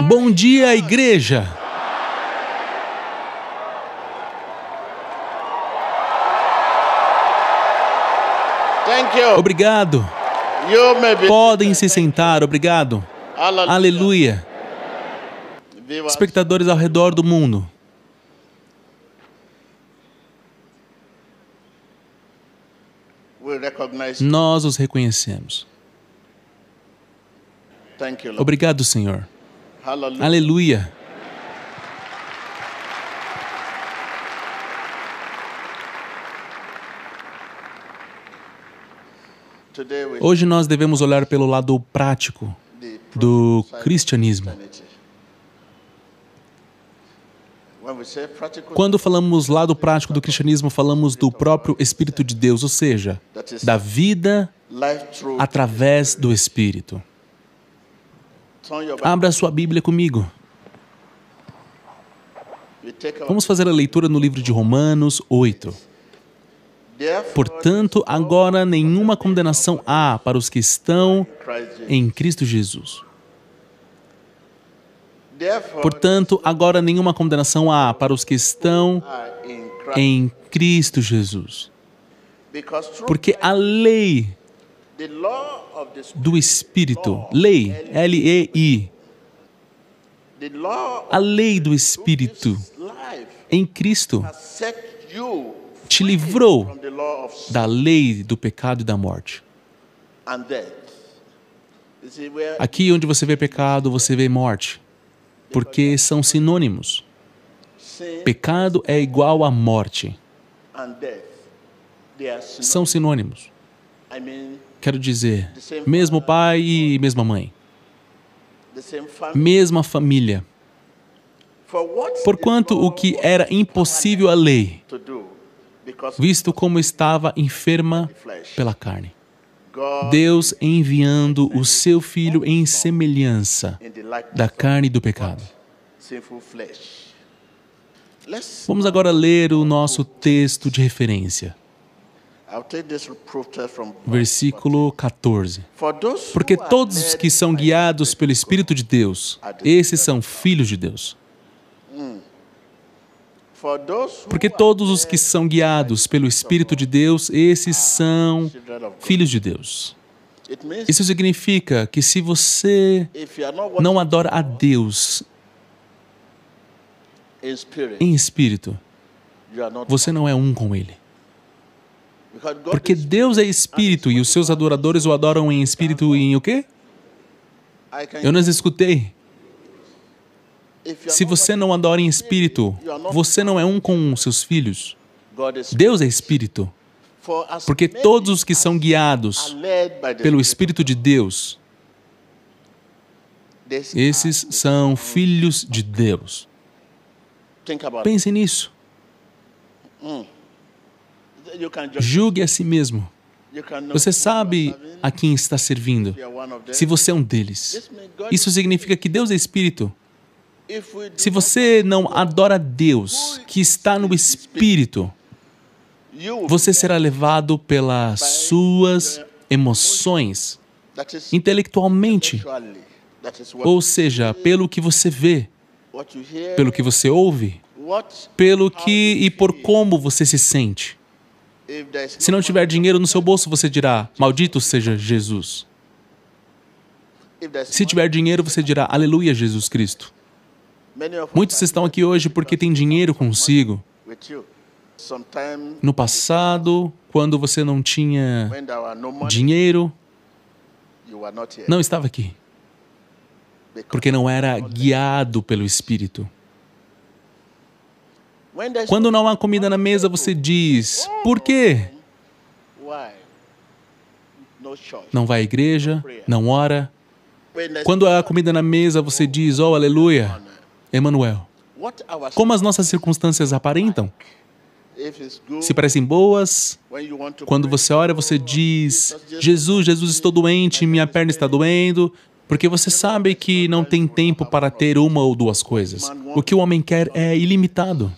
Bom dia, igreja! Obrigado. Podem se sentar, obrigado. Aleluia. Espectadores ao redor do mundo. Nós os reconhecemos. Obrigado, Senhor. Aleluia. Hoje nós devemos olhar pelo lado prático do cristianismo. Quando falamos lado prático do cristianismo, falamos do próprio Espírito de Deus, ou seja, da vida através do Espírito. Abra sua Bíblia comigo. Vamos fazer a leitura no livro de Romanos 8. Portanto, agora nenhuma condenação há para os que estão em Cristo Jesus. Portanto, agora nenhuma condenação há para os que estão em Cristo Jesus. Porque a lei do Espírito, lei, L-E-I, a lei do Espírito em Cristo te livrou da lei do pecado e da morte. Aqui onde você vê pecado, você vê morte, porque são sinônimos. Pecado é igual a morte. São sinônimos. Quero dizer, mesmo pai e mesma mãe. Mesma família. Porquanto o que era impossível à lei, visto como estava enferma pela carne, Deus enviando o seu Filho em semelhança da carne do pecado. Vamos agora ler o nosso texto de referência. Versículo 14. Porque todos os que são guiados pelo Espírito de Deus, esses são filhos de Deus. Porque todos os que são guiados pelo Espírito de Deus, esses são filhos de Deus. Isso significa que se você não adora a Deus em espírito, você não é um com Ele. Porque Deus é espírito e os seus adoradores o adoram em espírito e em o quê? Eu não escutei. Se você não adora em espírito, você não é um com seus filhos. Deus é espírito. Porque todos os que são guiados pelo Espírito de Deus, esses são filhos de Deus. Pense nisso. Julgue a si mesmo. Você sabe a quem está servindo, se você é um deles. Isso significa que Deus é Espírito. Se você não adora Deus, que está no Espírito, você será levado pelas suas emoções, intelectualmente, ou seja, pelo que você vê, pelo que você ouve, pelo que e por como você se sente. Se não tiver dinheiro no seu bolso, você dirá, maldito seja Jesus. Se tiver dinheiro, você dirá, aleluia, Jesus Cristo. Muitos estão aqui hoje porque têm dinheiro consigo. No passado, quando você não tinha dinheiro, não estava aqui. Porque não era guiado pelo Espírito. Quando não há comida na mesa, você diz, por quê? Não vai à igreja, não ora. Quando há comida na mesa, você diz, oh, aleluia, Emmanuel. Como as nossas circunstâncias aparentam? Se parecem boas, quando você ora, você diz, Jesus, estou doente, minha perna está doendo, porque você sabe que não tem tempo para ter uma ou duas coisas. O que o homem quer é ilimitado.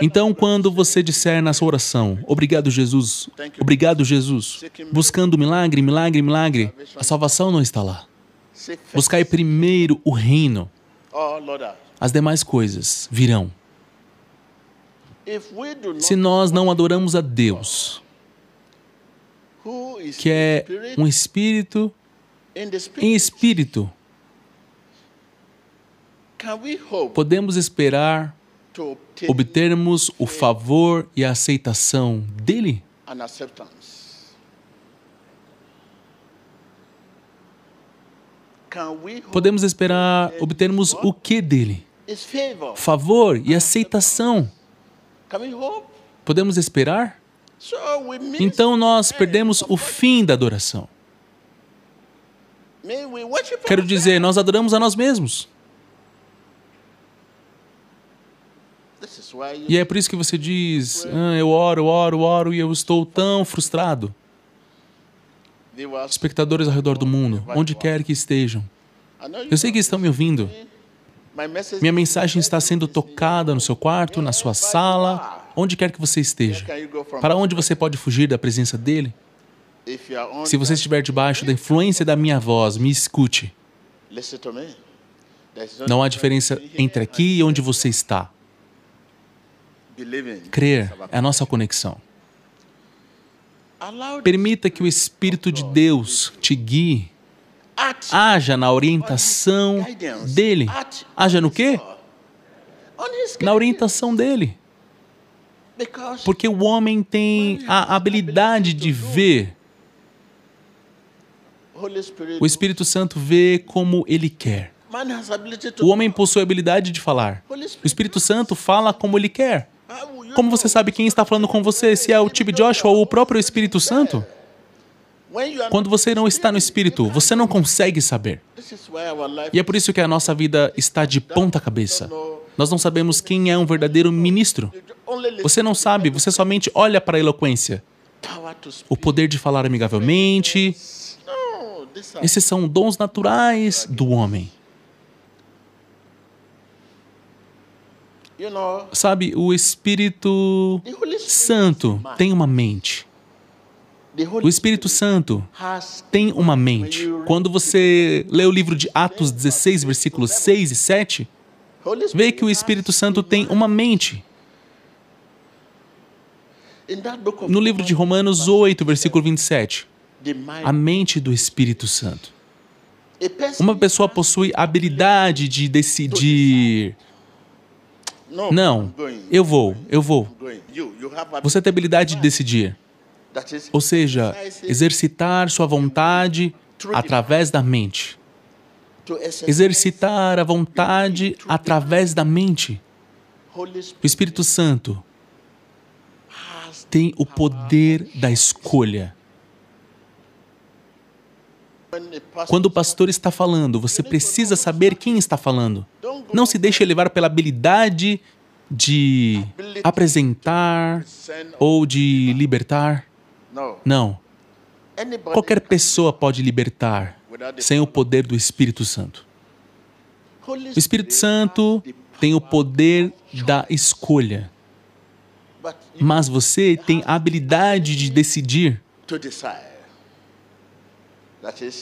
Então, quando você disser na sua oração, obrigado, Jesus, buscando milagre, milagre, milagre, a salvação não está lá. Buscai primeiro o reino. As demais coisas virão. Se nós não adoramos a Deus, que é um espírito em espírito, podemos esperar obtermos o favor e a aceitação dele? Podemos esperar obtermos o que dele? Favor e aceitação. Podemos esperar? Então nós perdemos o fim da adoração. Quero dizer, nós adoramos a nós mesmos. E é por isso que você diz, eu oro e eu estou tão frustrado. Espectadores ao redor do mundo, onde quer que estejam. Eu sei que estão me ouvindo. Minha mensagem está sendo tocada no seu quarto, na sua sala, onde quer que você esteja. Para onde você pode fugir da presença dele? Se você estiver debaixo da influência da minha voz, me escute. Não há diferença entre aqui e onde você está. Crer é a nossa conexão. Permita que o Espírito de Deus te guie. Haja na orientação dele. Haja no quê? Na orientação dele. Porque o homem tem a habilidade de ver. O Espírito Santo vê como ele quer. O homem possui a habilidade de falar. O Espírito Santo fala como ele quer. Como você sabe quem está falando com você, se é o T.B. Joshua ou o próprio Espírito Santo? Quando você não está no Espírito, você não consegue saber. E é por isso que a nossa vida está de ponta cabeça. Nós não sabemos quem é um verdadeiro ministro. Você não sabe, você somente olha para a eloquência. O poder de falar amigavelmente. Esses são dons naturais do homem. Sabe, o Espírito Santo tem uma mente. O Espírito Santo tem uma mente. Quando você lê o livro de Atos 16, versículos 6 e 7, vê que o Espírito Santo tem uma mente. No livro de Romanos 8, versículo 27, a mente do Espírito Santo. Uma pessoa possui a habilidade de decidir. Não, eu vou. Você tem a habilidade de decidir. Ou seja, exercitar sua vontade através da mente. Exercitar a vontade através da mente. O Espírito Santo tem o poder da escolha. Quando o pastor está falando, você precisa saber quem está falando. Não se deixe levar pela habilidade de apresentar ou de libertar. Não. Qualquer pessoa pode libertar sem o poder do Espírito Santo. O Espírito Santo tem o poder da escolha. Mas você tem a habilidade de decidir,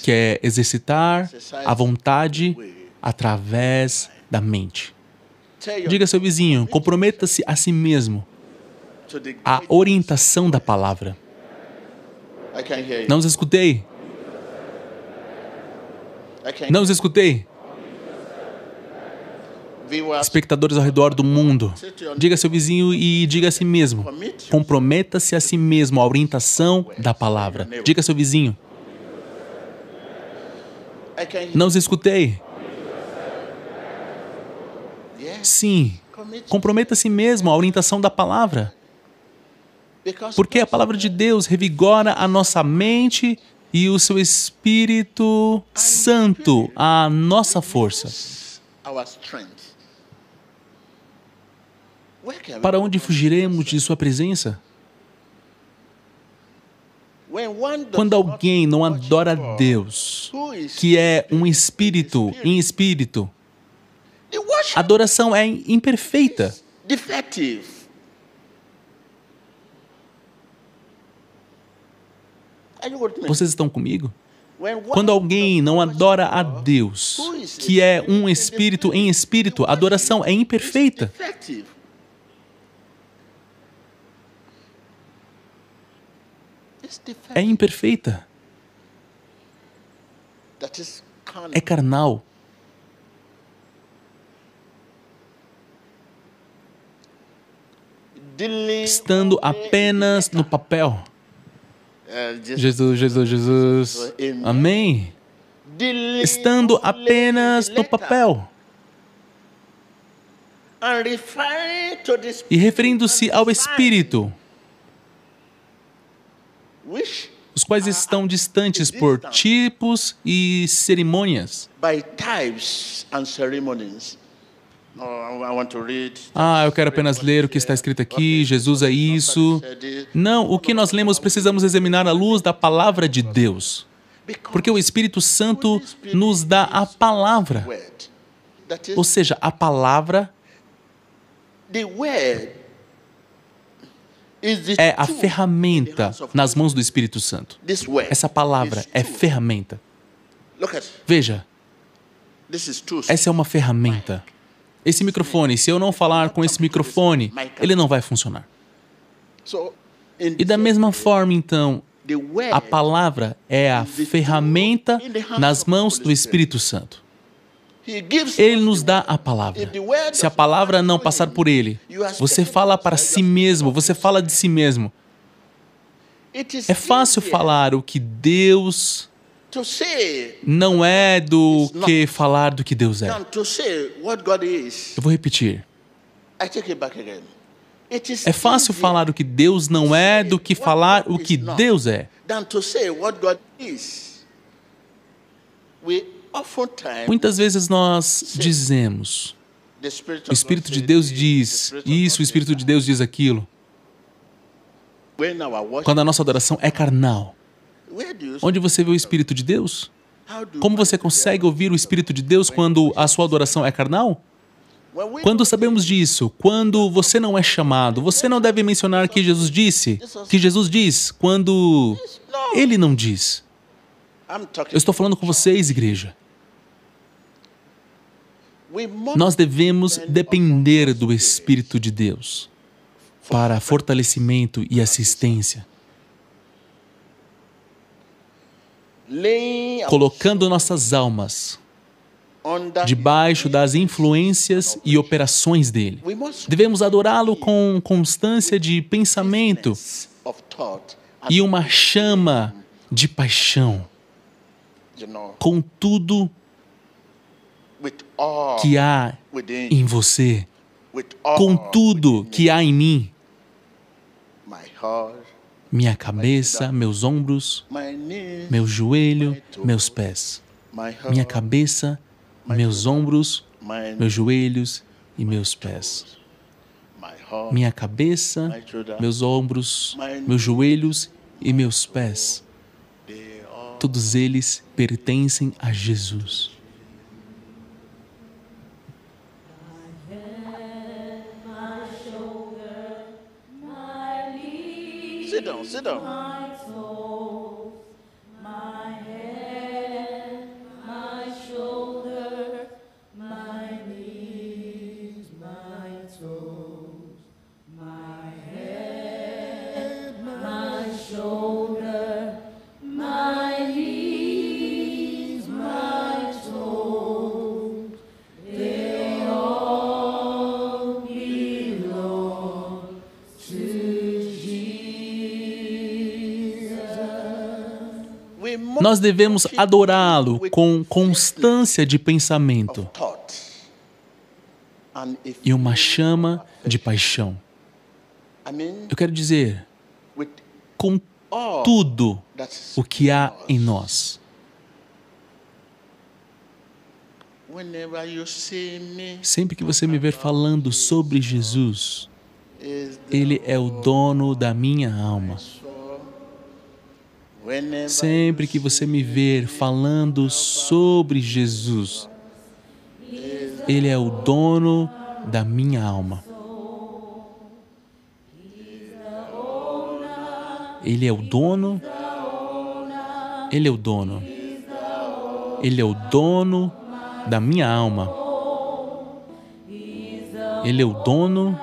que é exercitar a vontade através da mente. Diga ao seu vizinho, comprometa-se a si mesmo à orientação da palavra. Não os escutei. Não os escutei. Espectadores ao redor do mundo, diga ao seu vizinho e diga a si mesmo, comprometa-se a si mesmo à orientação da palavra. Diga ao seu vizinho. Não os escutei. Sim, comprometa a si mesmo à orientação da palavra. Porque a palavra de Deus revigora a nossa mente e o seu Espírito Santo, a nossa força. Para onde fugiremos de sua presença? Quando alguém não adora a Deus, que é um espírito em espírito, a adoração é imperfeita. Vocês estão comigo? Quando alguém não adora a Deus, que é um espírito em espírito, a adoração é imperfeita. É imperfeita. É carnal. Estando apenas no papel. Jesus, Jesus, Jesus. Amém. Estando apenas no papel. E referindo-se ao Espírito, os quais estão distantes por tipos e cerimônias. Eu quero apenas ler o que está escrito aqui, Jesus é isso. Não, o que nós lemos precisamos examinar à luz da palavra de Deus. Porque o Espírito Santo nos dá a palavra. Ou seja, a palavra é a ferramenta nas mãos do Espírito Santo. Essa palavra é ferramenta. Veja, essa é uma ferramenta. Esse microfone, se eu não falar com esse microfone, ele não vai funcionar. E da mesma forma, então, a palavra é a ferramenta nas mãos do Espírito Santo. Ele nos dá a palavra. Se a palavra não passar por ele, você fala para si mesmo, você fala de si mesmo. É fácil falar o que Deus não é do que falar do que Deus é. Eu vou repetir. É fácil falar o que Deus não é do que falar o que Deus é. Muitas vezes nós dizemos, o Espírito de Deus diz isso, o Espírito de Deus diz aquilo. Quando a nossa adoração é carnal, onde você vê o Espírito de Deus? Como você consegue ouvir o Espírito de Deus quando a sua adoração é carnal? Quando sabemos disso, quando você não é chamado, você não deve mencionar que Jesus disse, que Jesus diz, quando Ele não diz. Eu estou falando com vocês, igreja. Nós devemos depender do Espírito de Deus para fortalecimento e assistência. Colocando nossas almas debaixo das influências e operações dele. Devemos adorá-lo com constância de pensamento e uma chama de paixão, com tudo que há em você, com tudo que há em mim. Minha cabeça, meus ombros, meu joelho, meus pés. Minha cabeça, meus ombros, meus joelhos e meus pés. Minha cabeça, meus ombros, meus joelhos e meus pés. Todos eles pertencem a Jesus. Sit down. Nós devemos adorá-lo com constância de pensamento e uma chama de paixão. Eu quero dizer, com tudo o que há em nós. Sempre que você me ver falando sobre Jesus, Ele é o dono da minha alma. Sempre que você me ver falando sobre Jesus, Ele é o dono da minha alma. Ele é o dono. Ele é o dono. Ele é o dono da minha alma. Ele é o dono.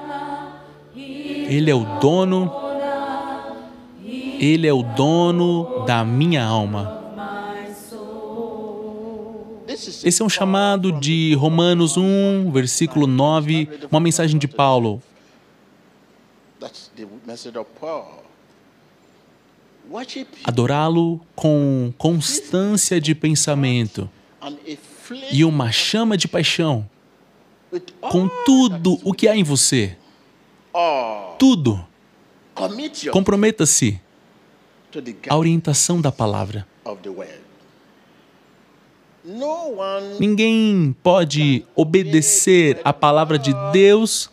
Ele é o dono. Ele é o dono da minha alma. Esse é um chamado de Romanos 1, versículo 9, uma mensagem de Paulo. Adorá-lo com constância de pensamento e uma chama de paixão, com tudo o que há em você. Tudo. Comprometa-se à orientação da palavra. Ninguém pode obedecer à palavra de Deus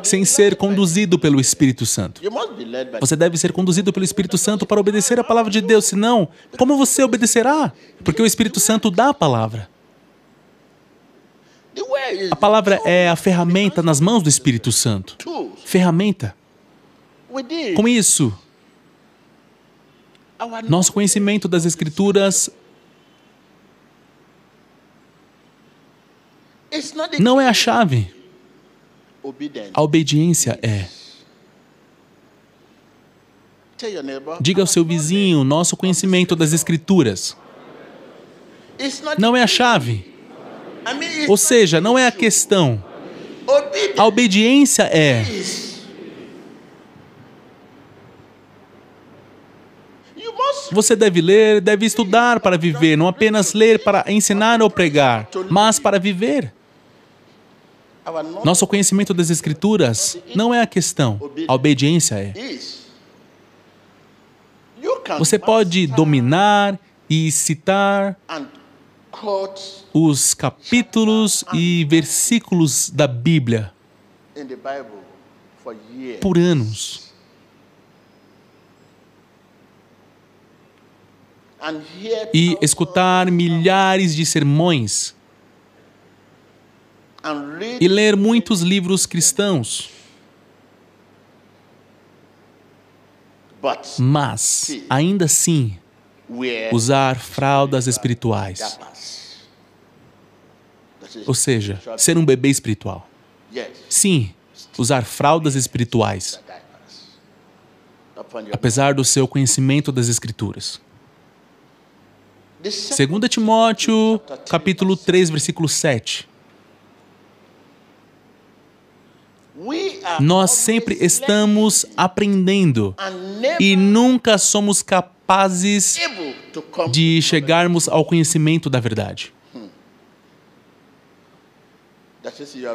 sem ser conduzido pelo Espírito Santo. Você deve ser conduzido pelo Espírito Santo para obedecer à palavra de Deus, senão, como você obedecerá? Porque o Espírito Santo dá a palavra. A palavra é a ferramenta nas mãos do Espírito Santo. Ferramenta. Com isso, nosso conhecimento das Escrituras não é a chave. A obediência é. Diga ao seu vizinho, nosso conhecimento das Escrituras não é a chave. Ou seja, não é a questão. A obediência é. Você deve ler, deve estudar para viver, não apenas ler para ensinar ou pregar, mas para viver. Nosso conhecimento das Escrituras não é a questão, a obediência é. Você pode dominar e citar os capítulos e versículos da Bíblia por anos. E escutar milhares de sermões e ler muitos livros cristãos. Mas, ainda assim, usar fraldas espirituais. Ou seja, ser um bebê espiritual. Sim, usar fraldas espirituais. Apesar do seu conhecimento das Escrituras. 2 Timóteo, capítulo 3, versículo 7. Nós sempre estamos aprendendo e nunca somos capazes de chegarmos ao conhecimento da verdade.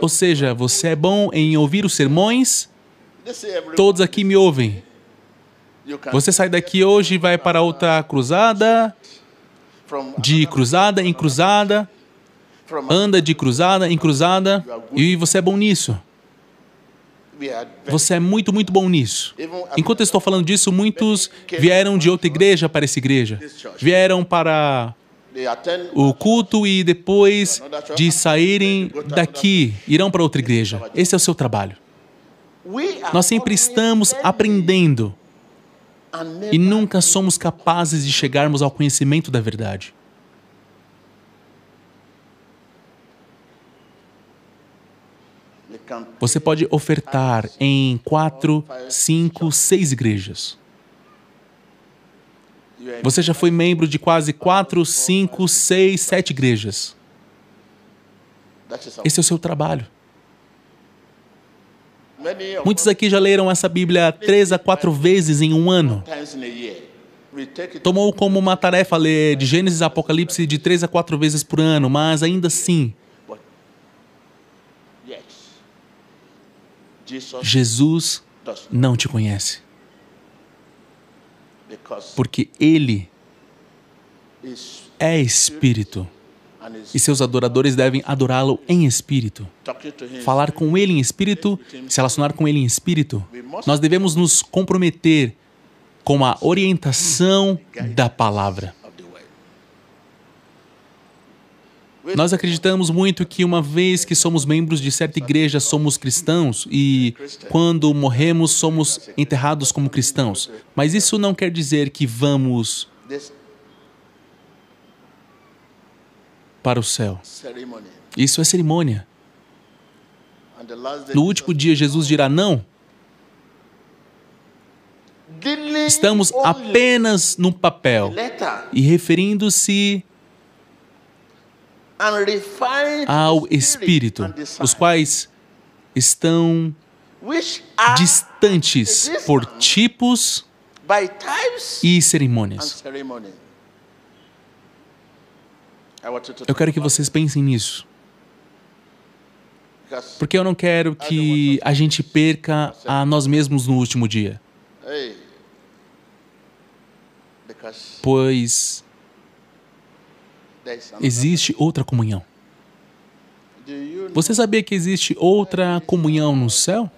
Ou seja, você é bom em ouvir os sermões, todos aqui me ouvem. Você sai daqui hoje e vai para outra cruzada, de cruzada em cruzada, anda de cruzada em cruzada, e você é bom nisso. Você é muito, muito bom nisso. Enquanto eu estou falando disso, muitos vieram de outra igreja para essa igreja. Vieram para o culto e depois de saírem daqui, irão para outra igreja. Esse é o seu trabalho. Nós sempre estamos aprendendo e nunca somos capazes de chegarmos ao conhecimento da verdade. Você pode ofertar em 4, 5, 6 igrejas. Você já foi membro de quase 4, 5, 6, 7 igrejas. Esse é o seu trabalho. Muitos aqui já leram essa Bíblia 3 a 4 vezes em um ano. Tomou como uma tarefa ler de Gênesis a Apocalipse de 3 a 4 vezes por ano, mas ainda assim, Jesus não te conhece. Porque Ele é Espírito. E seus adoradores devem adorá-lo em Espírito. Falar com Ele em Espírito, se relacionar com Ele em Espírito. Nós devemos nos comprometer com a orientação da palavra. Nós acreditamos muito que uma vez que somos membros de certa igreja, somos cristãos e quando morremos, somos enterrados como cristãos. Mas isso não quer dizer que vamos para o céu. Isso é cerimônia. No último dia, Jesus dirá, não. Estamos apenas no papel e referindo-se ao Espírito, os quais estão distantes por tipos e cerimônias. Eu quero que vocês pensem nisso. Porque eu não quero que a gente perca a nós mesmos no último dia. Pois existe outra comunhão. Você sabia que existe outra comunhão no céu?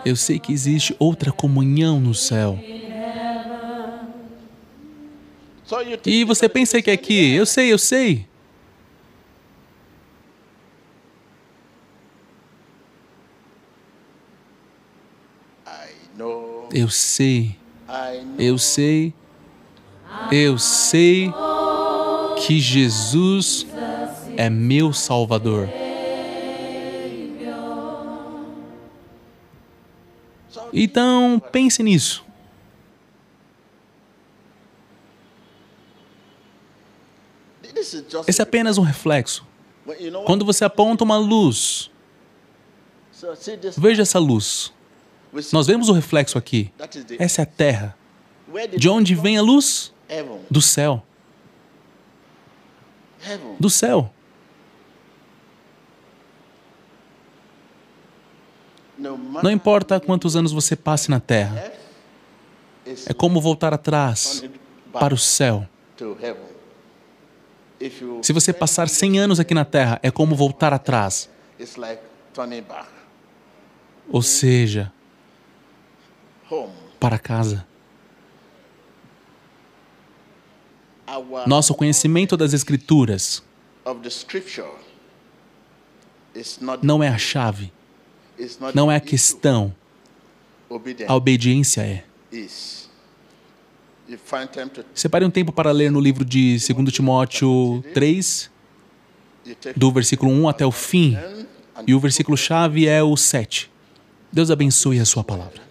Eu sei que existe outra comunhão no céu. E você pensa que aqui, eu sei. Eu sei que Jesus é meu Salvador. Então, pense nisso. Esse é apenas um reflexo. Quando você aponta uma luz, veja essa luz. Nós vemos o reflexo aqui. Essa é a terra. De onde vem a luz? Do céu. Do céu. Não importa quantos anos você passe na terra, é como voltar atrás para o céu. Se você passar 100 anos aqui na terra, é como voltar atrás. Ou seja, para casa. Nosso conhecimento das Escrituras não é a chave, não é a questão. A obediência é. Separe um tempo para ler no livro de 2 Timóteo 3, do versículo 1 até o fim, e o versículo-chave é o 7. Deus abençoe a sua palavra.